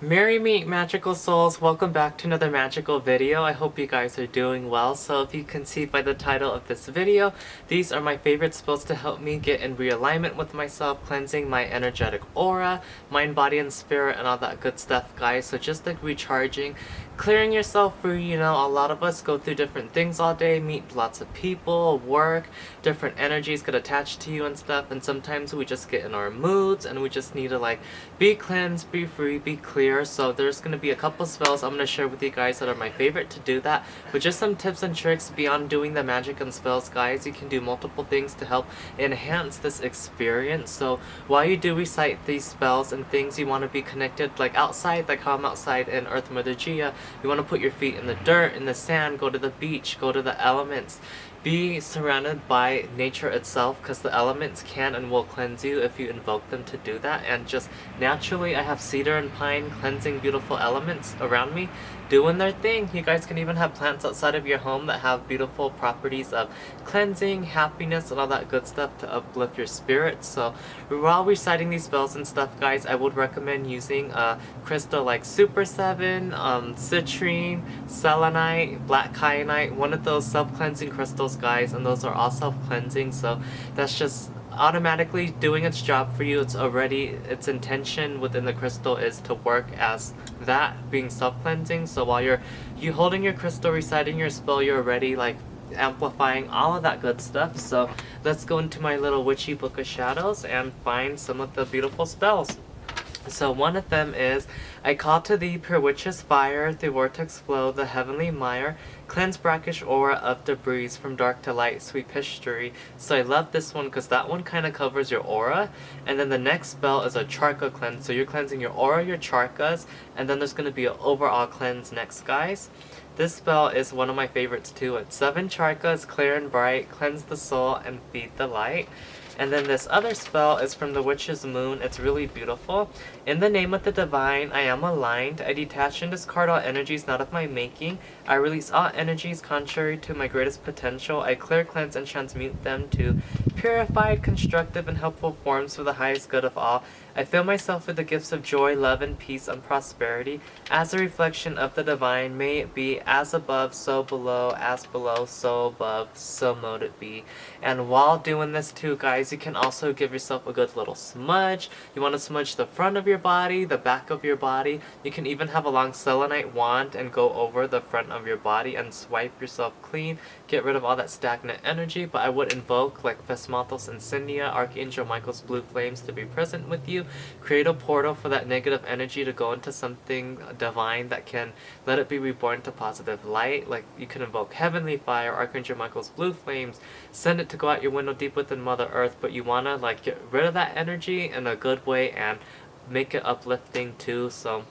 Merry meet magical souls, welcome back to another magical video. I hope you guys are doing well. So if you can see by the title of this video, these are my favorite spells to help me get in realignment with myself, cleansing my energetic aura, mind, body, and spirit, and all that good stuff, guys. So just like recharging, clearing yourself free. You know, a lot of us go through different things all day, meet lots of people, work, different energies get attached to you and stuff, and sometimes we just get in our moods and we just need to like be cleansed, be free, be clear. So there's going to be a couple spells I'm going to share with you guys that are my favorite to do that, with just some tips and tricks beyond doing the magic and spells, guys. You can do multiple things to help enhance this experience. So while you do recite these spells and things, you want to be connected like outside, like how I'm outside in Earth Mother Gia. You want to put your feet in the dirt, in the sand, go to the beach, go to the elements. Be surrounded by nature itself, because the elements can and will cleanse you if you invoke them to do that. And just naturally, I have cedar and pine cleansing beautiful elements around me doing their thing. You guys can even have plants outside of your home that have beautiful properties of cleansing, happiness, and all that good stuff to uplift your spirit. So while reciting these spells and stuff, guys, I would recommend using a crystal like Super 7, citrine, selenite, black kyanite, one of those self-cleansing crystals, guys, and those are all self-cleansing. So that's just automatically doing its job for you. It's already, its intention within the crystal is to work as that, being self-cleansing. So while you're holding your crystal, reciting your spell, you're already like amplifying all of that good stuff. So let's go into my little witchy book of shadows and find some of the beautiful spells. So one of them is, I call to thee, pure witch's fire, through vortex flow, the heavenly mire, cleanse brackish aura of debris, from dark to light, sweet history. So I love this one because that one kind of covers your aura. And then the next spell is a charka cleanse. So you're cleansing your aura, your charkas, and then there's going to be an overall cleanse next, guys. This spell is one of my favorites too. It's 7 charkas, clear and bright, cleanse the soul and feed the light. And then this other spell is from the Witch's Moon. It's really beautiful. In the name of the divine, I am aligned. I detach and discard all energies not of my making. I release all energies contrary to my greatest potential. I clear, cleanse, and transmute them to purified, constructive, and helpful forms for the highest good of all. I fill myself with the gifts of joy, love, and peace and prosperity. As a reflection of the divine, may it be as above, so below, as below, so above, so mote it be. And while doing this too, guys, you can also give yourself a good little smudge. You want to smudge the front of your body, the back of your body. You can even have a long selenite wand and go over the front of your body and swipe yourself clean. Get rid of all that stagnant energy. But I would invoke like Vesmalthos Insignia, Archangel Michael's blue flames to be present with you. Create a portal for that negative energy to go into something divine that can let it be reborn to positive light. Like you can invoke heavenly fire, Archangel Michael's blue flames, send it to go out your window deep within Mother Earth, but you want to like get rid of that energy in a good way and make it uplifting too. So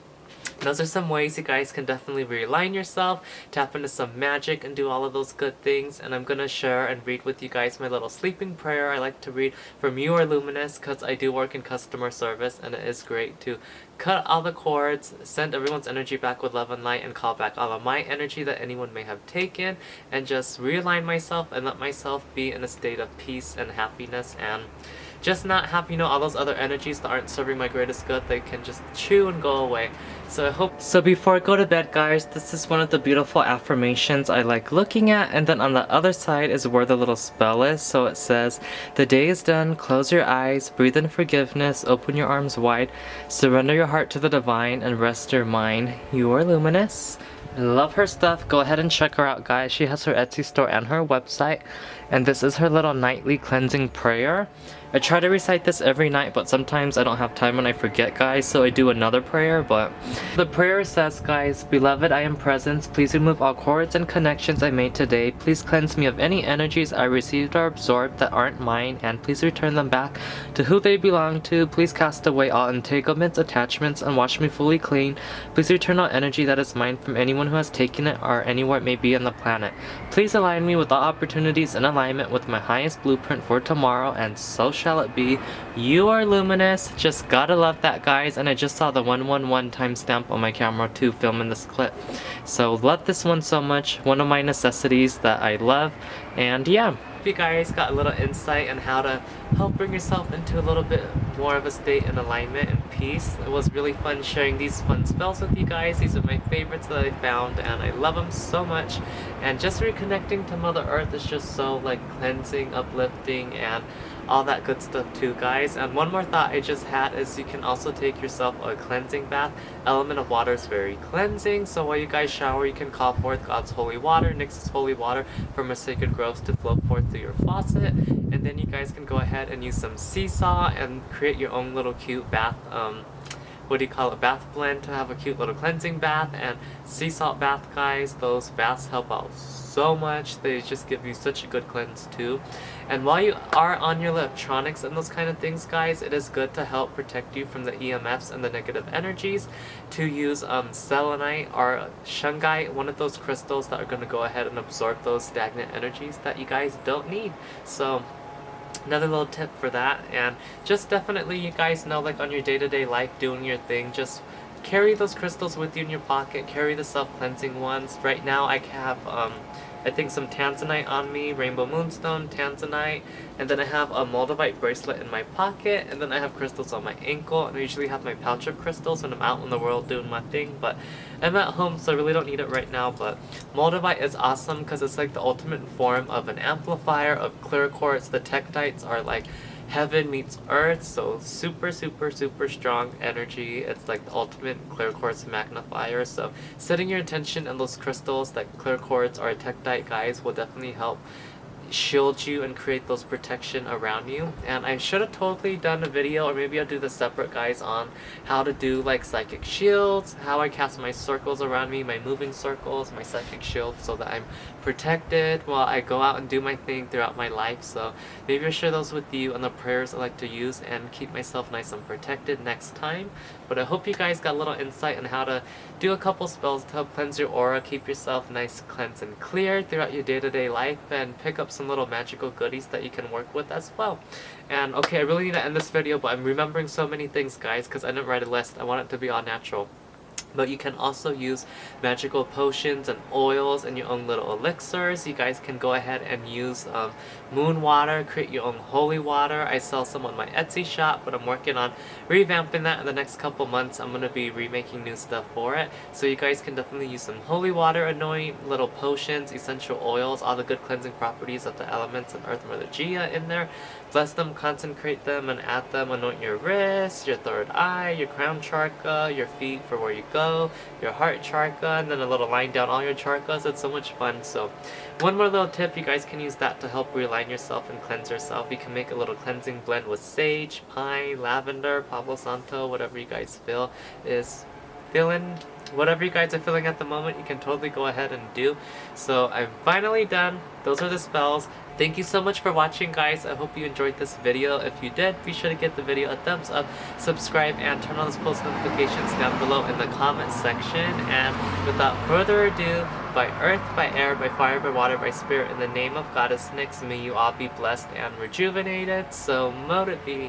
those are some ways you guys can definitely realign yourself, tap into some magic, and do all of those good things. And I'm going to share and read with you guys my little sleeping prayer I like to read from You Are Luminous, because I do work in customer service, and it is great to cut all the cords, send everyone's energy back with love and light, and call back all of my energy that anyone may have taken, and just realign myself and let myself be in a state of peace and happiness, and just not have, you know, all those other energies that aren't serving my greatest good. They can just chew and go away. So I hope. So before I go to bed, guys, this is one of the beautiful affirmations I like looking at. And then on the other side is where the little spell is. So it says, the day is done, close your eyes, breathe in forgiveness, open your arms wide, surrender your heart to the divine, and rest your mind. You are luminous. I love her stuff. Go ahead and check her out, guys. She has her Etsy store and her website. And this is her little nightly cleansing prayer. I try to recite this every night, but sometimes I don't have time and I forget, guys, so I do another prayer. But the prayer says, guys, beloved, I am presence. Please remove all cords and connections I made today. Please cleanse me of any energies I received or absorbed that aren't mine, and please return them back to who they belong to. Please cast away all entanglements, attachments, and wash me fully clean. Please return all energy that is mine from anyone who has taken it or anywhere it may be on the planet. Please align me with all opportunities in alignment with my highest blueprint for tomorrow, and so shall it be. You are luminous. Just gotta love that, guys. And I just saw the 111 timestamp on my camera too, filming this clip. So love this one so much. One of my necessities that I love. And yeah, if you guys got a little insight on how to help bring yourself into a little bit more of a state in alignment and peace. It was really fun sharing these fun spells with you guys. These are my favorites that I found and I love them so much. And just reconnecting to Mother Earth is just so like cleansing, uplifting, and all that good stuff too, guys. And one more thought I just had is you can also take yourself a cleansing bath. Element of water is very cleansing, so while you guys shower, you can call forth God's holy water, Nyx's holy water from a sacred groves to flow forth through your faucet. And then you guys can go ahead and use some seesaw and create your own little cute bath, what do you call it, bath blend to have a cute little cleansing bath. And sea salt bath, guys, those baths help out so much. They just give you such a good cleanse too. And while you are on your electronics and those kind of things, guys, it is good to help protect you from the EMFs and the negative energies to use selenite or shungite, one of those crystals that are going to go ahead and absorb those stagnant energies that you guys don't need. So another little tip for that. And just definitely, you guys know, like on your day-to-day life doing your thing, just carry those crystals with you in your pocket. Carry the self-cleansing ones. Right now I have I think some tanzanite on me, rainbow moonstone, tanzanite, and then I have a moldavite bracelet in my pocket, and then I have crystals on my ankle, and I usually have my pouch of crystals when I'm out in the world doing my thing, but I'm at home so I really don't need it right now. But moldavite is awesome because it's like the ultimate form of an amplifier of clear quartz. The tektites are like heaven meets earth, so super strong energy. It's like the ultimate clear quartz magnifier. So setting your attention on those crystals, like clear quartz or tektite, guys, will definitely help shield you and create those protection around you. And I should have totally done a video, or maybe I'll do this separate, guys, on how to do like psychic shields, how I cast my circles around me, my moving circles, my psychic shield, so that I'm protected while I go out and do my thing throughout my life. So maybe I'll share those with you and the prayers I like to use and keep myself nice and protected next time. But I hope you guys got a little insight on how to do a couple spells to help cleanse your aura, keep yourself nice, cleansed, and clear throughout your day-to-day life, and pick up some little magical goodies that you can work with as well. And okay, I really need to end this video, but I'm remembering so many things, guys, because I didn't write a list. I want it to be all natural. But you can also use magical potions and oils and your own little elixirs. You guys can go ahead and use moon water, create your own holy water. I sell some on my Etsy shop, but I'm working on revamping that in the next couple months. I'm going to be remaking new stuff for it. So you guys can definitely use some holy water, anoint little potions, essential oils, all the good cleansing properties of the elements and Earth Mother Gia in there. Bless them, consecrate them, and add them. Anoint your wrists, your third eye, your crown chakra, your feet for where you go, your heart chakra, and then a little line down all your chakras. It's so much fun. So one more little tip, you guys can use that to help realign yourself and cleanse yourself. You can make a little cleansing blend with sage, pine, lavender, Palo Santo, whatever you guys feel is feeling. Whatever you guys are feeling at the moment, you can totally go ahead and do. So I'm finally done. Those are the spells. Thank you so much for watching, guys. I hope you enjoyed this video. If you did, be sure to give the video a thumbs up, subscribe, and turn on those post notifications down below in the comment section. And without further ado, by earth, by air, by fire, by water, by spirit, in the name of Goddess Nyx, may you all be blessed and rejuvenated. So mote it be.